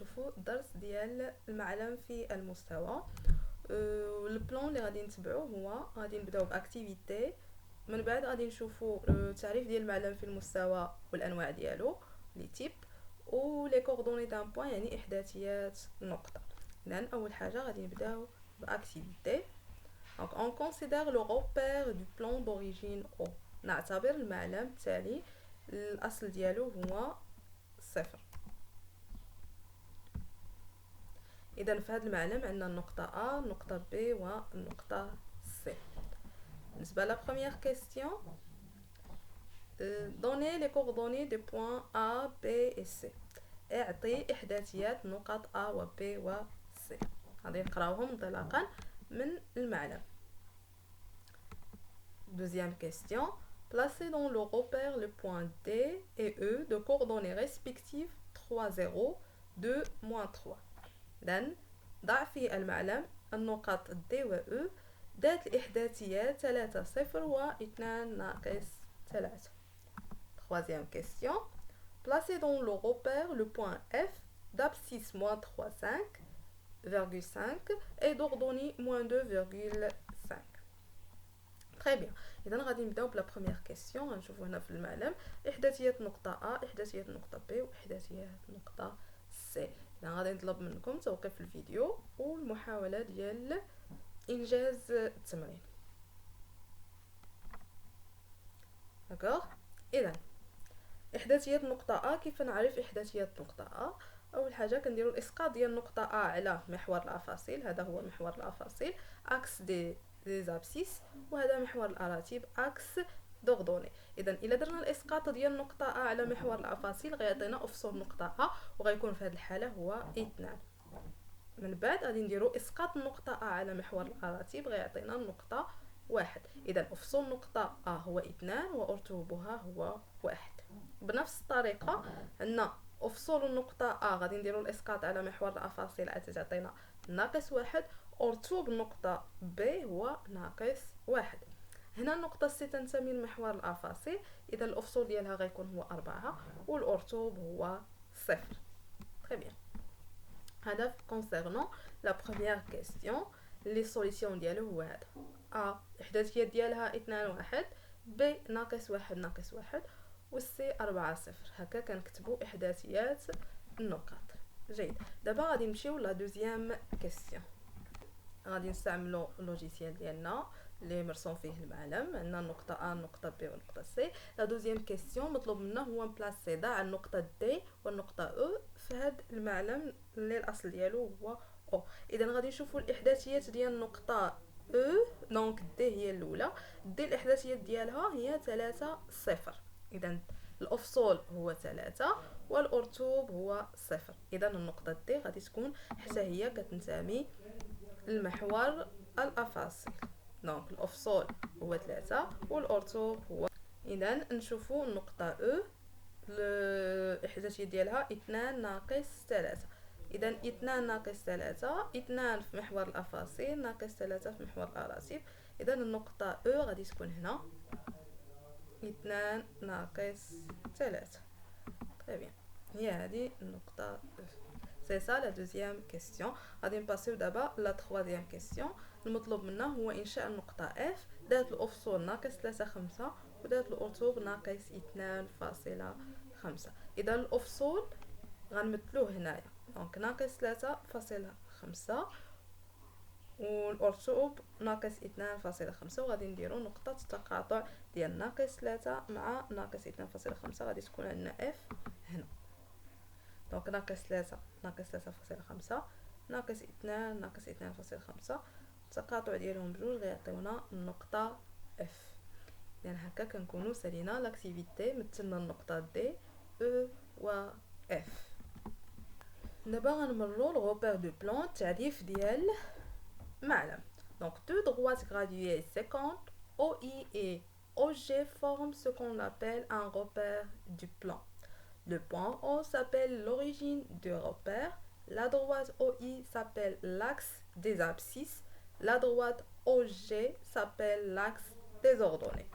نشوفوا الدرس ديال المعلم في المستوى. البلان اللي غادي نتبعوه هو غادي نبداو باكتيفيتي، من بعد غادي نشوفوا التعريف ديال المعلم في المستوى والانواع ديالو لي تيب و لي كوردوني دان بوين، يعني احداثيات النقطه. اذا اول حاجه غادي نبداو باكتيفيتي. Donc on considère le repère du plan d'origine O. نعتبر المعلم التالي الاصل ديالو هو صفر. اذا في هذا المعلم عندنا النقطه A، النقطه B والنقطه C. بالنسبه لا première question، donner les coordonnées des points A, B et C. اعطي احداثيات نقاط A و B و C. غادي نقراوهم انطلاقا من المعلم. Deuxième question, placez dans le repère les points D et E de coordonnées respectives 3, 0, 2, moins 3. إذن ضع في المعلم النقاط D و E ذات الإحداثيات 3 0 و 2 ناقص 3. Troisième question, placez dans le repère le point F d'abscisse moins 3, 5,5 et d'ordonnée moins 2,5. Très bien. إذا غادي نبداو بلا بروميير كيسيون. غنشوفو هنا في المعلم إحداثيات نقطة A، إحداثيات نقطة B وإحداثيات نقطة C. إذا غادي نطلب منكم توقيف الفيديو والمحاولة ديال إنجاز التمرين. داكوغ. إذا إحداثيات نقطة A، كيف نعرف إحداثيات نقطة A؟ أول حاجة كنديرو الإسقاط ديال نقطة A على محور الأفاصيل، هذا هو محور الأفاصيل أكس دي زابسيس، وهذا محور الاراتيب اكس دوردوني. اذا الا درنا الاسقاط ديال نقطه A على محور الافاصيل غيعطينا افصول نقطه A، وغيكون في هذه الحاله هو 2. من بعد غادي نديرو اسقاط النقطه A على محور الاراتيب غيعطينا النقطه 1. اذا افصول نقطه A هو 2 وارتبوبها هو 1. بنفس الطريقه عندنا افصول النقطه A غادي نديرو الاسقاط على محور الافاصيل تعطينا ناقص 1، أرتوب النقطة B هو ناقص 1. هنا النقطة C تنتمي لمحور الأفاصيل، إذا الأفصول ديالها غيكون هو 4 والأرتوب هو 0. Très bien. هذا concernant la première question. لي سوليسيون ديالو هو هذا: A إحداثيات ديالها 2 1، B ناقص 1 ناقص 1، و C 4 0. هكا كنكتبو إحداثيات النقاط. جيد. دابا غادي نمشيو لا دوزيام كيسيون. غادي نستعملوا اللوجيسيال ديالنا اللي مرسوم فيه المعلم. عندنا النقطه A، النقطه B والنقطه C. لا دوزيام كيسيون مطلوب منا هو نبلاصي ضع النقطه D والنقطه E في هذا المعلم اللي الاصل ديالو هو O. اذا غادي نشوفوا الاحداثيات ديال النقطه E. دونك D هي الاولى، D الاحداثيات ديالها هي 3 0. اذا الافصول هو 3 والارتوب هو 0. اذا النقطه D غادي تكون حتى هي كتنتمي المحور الأفاصيل. دونك الأفصول هو 3 والأرتوب هو. إذا نشوفوا النقطة أو الإحداثية ديالها 2 ناقص 3. إذا 2 ناقص 3، 2 في محور الأفاصيل ناقص 3 في محور الأراتيب. إذا النقطة أو غادي تكون هنا 2 ناقص 3. très bien. هي هذه النقطة أو. C'est ça la deuxième question. غادي نباسيو دابا لا troisième question. المطلوب منا هو انشاء النقطه F ذات الافصول ناقص 3 5 وذات الارتوب ناقص 2.5. اذا الافصول غنمثلوه هنايا، دونك ناقص 3.5 والارتوب ناقص 2.5، وغادي نديرو نقطه التقاطع ديال ناقص 3 مع ناقص 2.5. غادي تكون عندنا F هنا. دونك ناقص 3 ناقص 3.5 ناقص 2 ناقص 2.5، التقاطع ديالهم بجوج غيعطيونا النقطة F. يعني هكا كنكونو سالينا لاكتيفيتي، مثلنا النقطة D E و F. دابا غنمرو لغوبير دو بلان، التعريف ديال معلم. دونك دو droites graduées séquentes OI et OG forment ce qu'on appelle un repère du plan. Le point O s'appelle l'origine du repère, la droite OI s'appelle l'axe des abscisses, la droite OG s'appelle l'axe des ordonnées.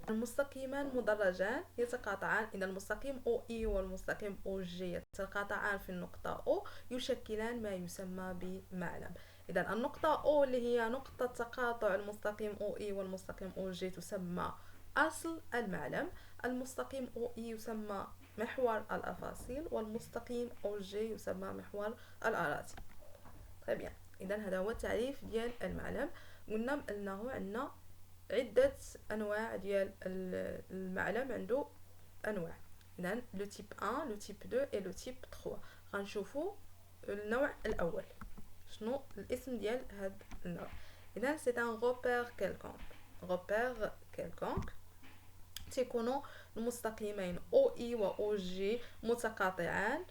المستقيمان مدرجان يتقاطعان. إذا المستقيم OE والمستقيم OG يتقاطعان في النقطة O يشكلان ما يسمى بمعلم. إذا النقطة O اللي هي نقطة تقاطع المستقيم OE والمستقيم OG تسمى أصل المعلم. المستقيم OE يسمى محور الأفاصيل، والمستقيم OG يسمى محور الأراتب. طيب بيان، إذا هذا هو التعريف ديال المعلم. قلنا أنه عندنا عدة أنواع ديال المعلم، عنده أنواع. إذا لو تيب 1 لو تيب 2 et لو تيب 3. غنشوفوا النوع الأول شنو الاسم ديال هاد النوع. إذا سي ان غوبير كيلكونك. غوبير كيلكونك تيكونوا المستقيمين OI و OG متقاطعان.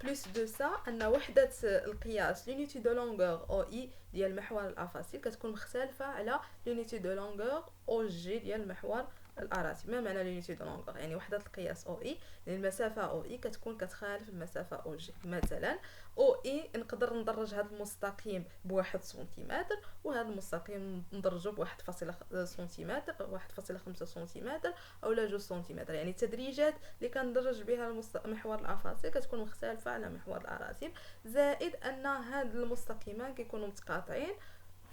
بلوس دو سا ان وحده القياس لونيتي دو لونغور او اي ديال محور الافاصيل كتكون مختلفه على لونيتي دو لونغور او جي ديال محور الاراتب. ما معنى لونيتي دو لونغور؟ يعني وحده القياس او اي، يعني المسافه او اي كتكون كتخالف المسافه او جي. مثلا او اي نقدر ندرج هذا المستقيم بواحد سنتيمتر، وهذا المستقيم ندرجه بواحد فاصلة سنتيمتر، 1.5 سنتيمتر او لا 2 سنتيمتر. يعني التدريجات اللي كندرج بها محور الافاصيل كتكون مختلفه على محور الاراتب. زائد ان هاد المستقيمان كيكونوا متقاطعين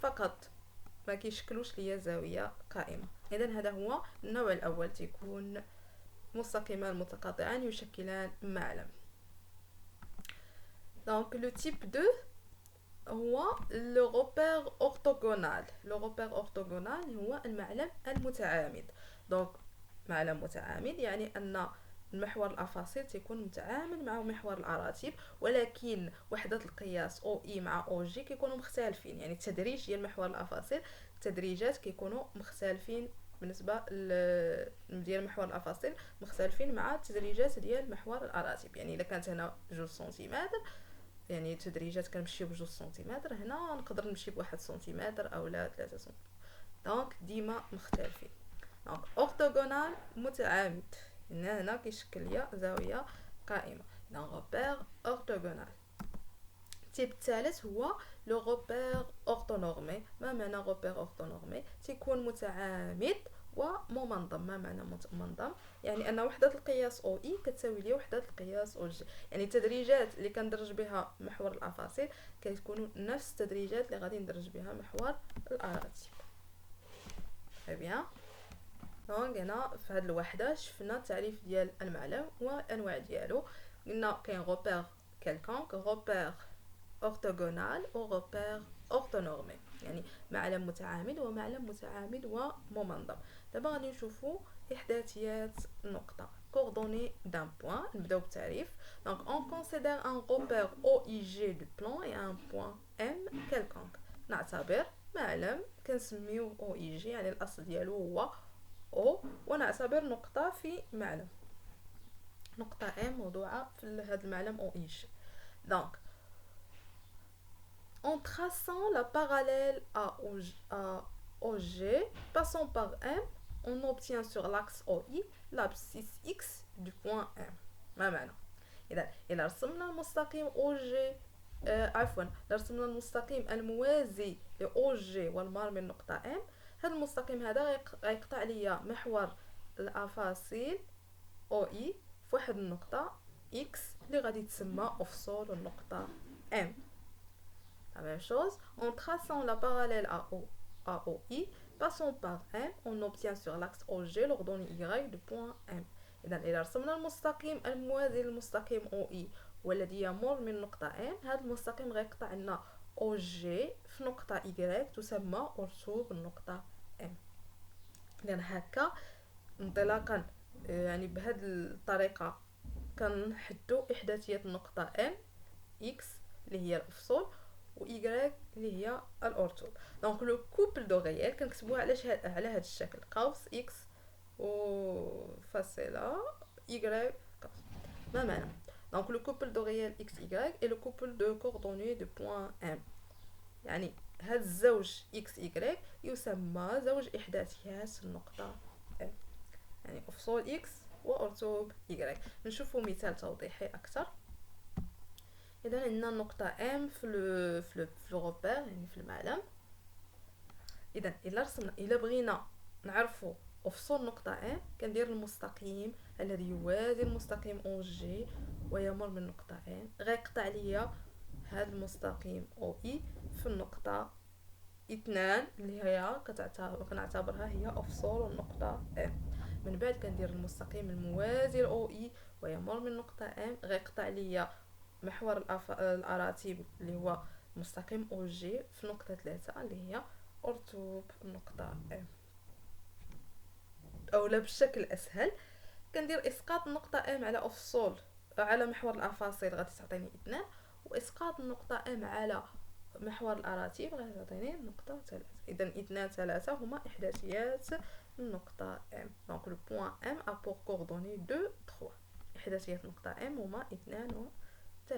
فقط، ما كيشكلوش ليا زاويه قائمه. اذا هذا هو النوع الاول، تيكون مستقيمان متقاطعان يشكلان معلم. دونك لو تيب 2 هو لو روبير اورتوغونال. لو روبير اورتوغونال هو المعلم المتعامد. دونك معلم متعامد يعني ان المحور الافاصيل تيكون متعامد مع محور الاراتب، ولكن وحده القياس او اي مع او جي كيكونوا مختلفين. يعني التدريج ديال محور الافاصيل، التدريجات كيكونوا مختلفين بالنسبه ديال محور الافاصيل، مختلفين مع التدريجات ديال محور الاراتب. يعني الا كانت هنا 2 سنتيمتر، يعني التدريجات كنمشيو ب2 سنتيمتر، هنا نقدر نمشي ب1 سنتيمتر او لا 3 سنتيمتر. دونك ديما مختلفين. دونك اورتوغونال متعامد، هنا كيشكل ليا زاويه قائمه. دونك روبير اورتوغونال. التيب الثالث هو لو روبير اورتونورمي. ما معنى روبير اورتونورمي؟ تيكون متعامد وممنظم. ما معنى منظم؟ يعني ان وحده القياس او اي كتساوي لي وحده القياس او جي. يعني التدريجات اللي كندرج بها محور الافاصيل كتكونوا نفس التدريجات اللي غادي ندرج بها محور الاراتب. بيان، دونك هنا في هذه الوحده شفنا التعريف ديال المعلم والانواع ديالو. قلنا كاين روبير كيلكونك، روبير اورتوغونال وروبير اورتونورمي، يعني معلم متعامد ومعلم متعامد وممنظم. دابا غادي نشوفوا احداثيات النقطه. coordonnées d'un point. نبداو بالتعريف. donc on considère un repère OIG du plan et un point M quelconque. نعتبر معلم كنسميوه OIG يعني الاصل ديالو هو O، ونعتبر نقطه في معلم، نقطه M موضوعه في هذا المعلم OIG. donc en traçant la parallèle à OG, passant par M, on obtient sur l'axe OI l'abscisse X du point M. ما معنى؟ إذا رسمنا المستقيم OG عفوا رسمنا المستقيم الموازي ل OG والمار من نقطة M، هذا المستقيم هذا غيقطع ليا محور الأفاصيل OI في واحد النقطة X اللي غادي تسمى أفصول النقطة M. La même chose, en traçant la parallèle à OI, passant par M, on obtient sur l'axe OG l'ordonnée Y du point M. إذا رسمنا المستقيم الموازي للمستقيم OI والذي يمر من نقطة M، هذا المستقيم غيقطع لنا OG في نقطة Y تسمى أرسوب النقطة M. إذا هكا انطلاقا يعني بهذه الطريقة كنحدو إحداثية النقطة M X اللي هي الأفصول و y اللي هي الأرطول. دونك لو كوبل دو غيال كنكتبوها على هذا الشكل، قوس x و فاصلة y قوس. ما معنى؟ دونك لو كوبل دو غيال x y et le couple de coordonnées du point M، يعني هاد الزوج x y يسمى زوج إحداثيات النقطة M، يعني أفصول x وأرطوب y. نشوفوا مثال توضيحي أكثر. إذا عندنا النقطة M في الروبير يعني في المعلم. إذا إلا بغينا نعرفوا افصول نقطة ا كندير المستقيم الذي يوازي المستقيم او جي ويمر من نقطة ا، غيقطع ليا هذا المستقيم او اي في النقطة اثنان اللي هي كنعتبرها هي افصول النقطة ا. من بعد كندير المستقيم الموازي لاو اي ويمر من نقطة ام، غيقطع ليا محور الاراتيب اللي هو مستقيم او جي في نقطة 3 اللي هي ارتوب النقطة ام. اولا بشكل اسهل كندير اسقاط النقطة ام على افصول على محور الافاصيل غادي تعطيني 2، واسقاط النقطة ام على محور الاراتيب غادي تعطيني نقطة 3. اذا 2 3 هما احداثيات النقطة ام. دونك لو بوين ام ا بور كوردوني 2 3. احداثيات النقطة ام هما 2 و 3،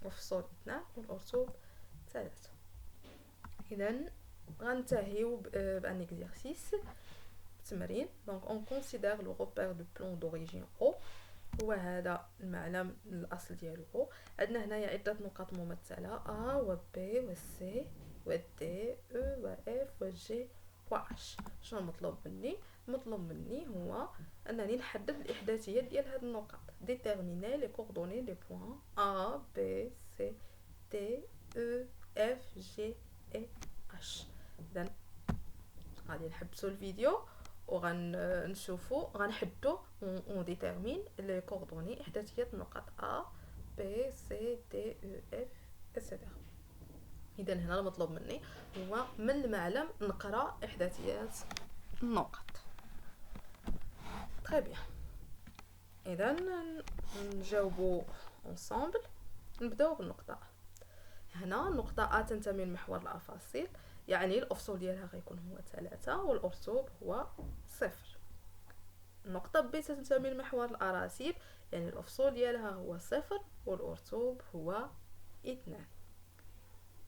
وفصول 2 والارتوب 3. اذا غنتهيو بان اكزرسيس تمرين. دونك اون كونسيدير لو روبير دو بلون دوريجين او، هو هذا المعلم الاصل ديالو او. عندنا هنايا عده نقاط ممثله ا و بي و سي و دي او و اف و جي و اش. شنو المطلوب مني؟ المطلوب مني هو انني نحدد الاحداثيات ديال هاد النقاط. ديتيرميني لي كوردوني لي بوين ا بي سي دي او اف جي اي اش. اذا غادي نحبسوا الفيديو وغنشوفوا غنحدوا اون ديتيرمين لي كوردوني احداثيات النقاط ا بي سي دي او اف اتسيتيرا. اذا هنا المطلوب مني هو من المعلم نقرا احداثيات النقط. تري بيان. اذا نجاوبوا انصامبل. نبداو بالنقطه هنا. النقطه ا تنتمي لمحور الافاصيل، يعني الافصول ديالها غيكون هو 3 والارتوب هو 0. النقطة ب تنتمي لمحور الاراتيب، يعني الافصول ديالها هو 0 والارتوب هو 2.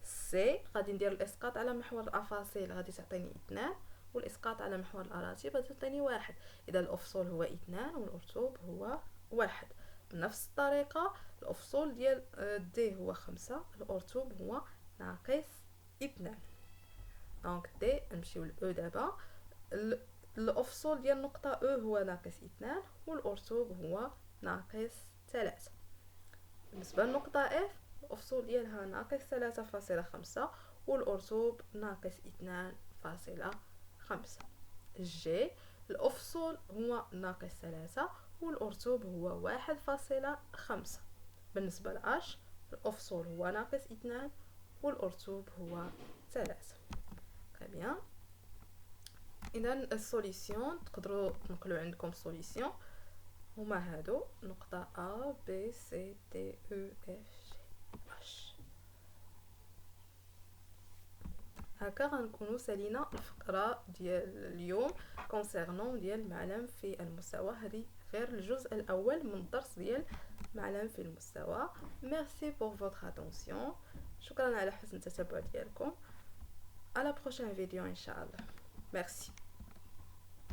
سي غادي ندير الاسقاط على محور الافاصيل غادي تعطيني 2، والاسقاط على محور الاراتيب غادي تعطيني 1. اذا الافصول هو 2 والارتوب هو 1. بنفس الطريقة الافصول ديال دي هو 5، الارتوب هو ناقص 2. دونك دي نمشيو لاو دابا. الافصول ديال النقطه او هو ناقص 2 والارتوب هو ناقص 3. بالنسبه للنقطه اف الافصول ديالها ناقص 3.5 والارتوب ناقص 2.5. جي الافصول هو ناقص 3 والارتوب هو 1.5. بالنسبه لاش الافصول هو ناقص 2 والارتوب هو 3. très bien. اذا السوليسيون تقدروا تنقلوا عندكم سوليسيون هما هادو نقطه ا بي سي دي او اف جي اش. هكا غنكونوا سالينا الفقره ديال اليوم كونسيرنون ديال معلم في المستوى. هذه غير الجزء الاول من الدرس ديال معلم في المستوى. ميرسي بور فوتر اتونسيون. شكرا على حسن التتبع ديالكم. À la prochaine vidéo, Inch'Allah. Merci.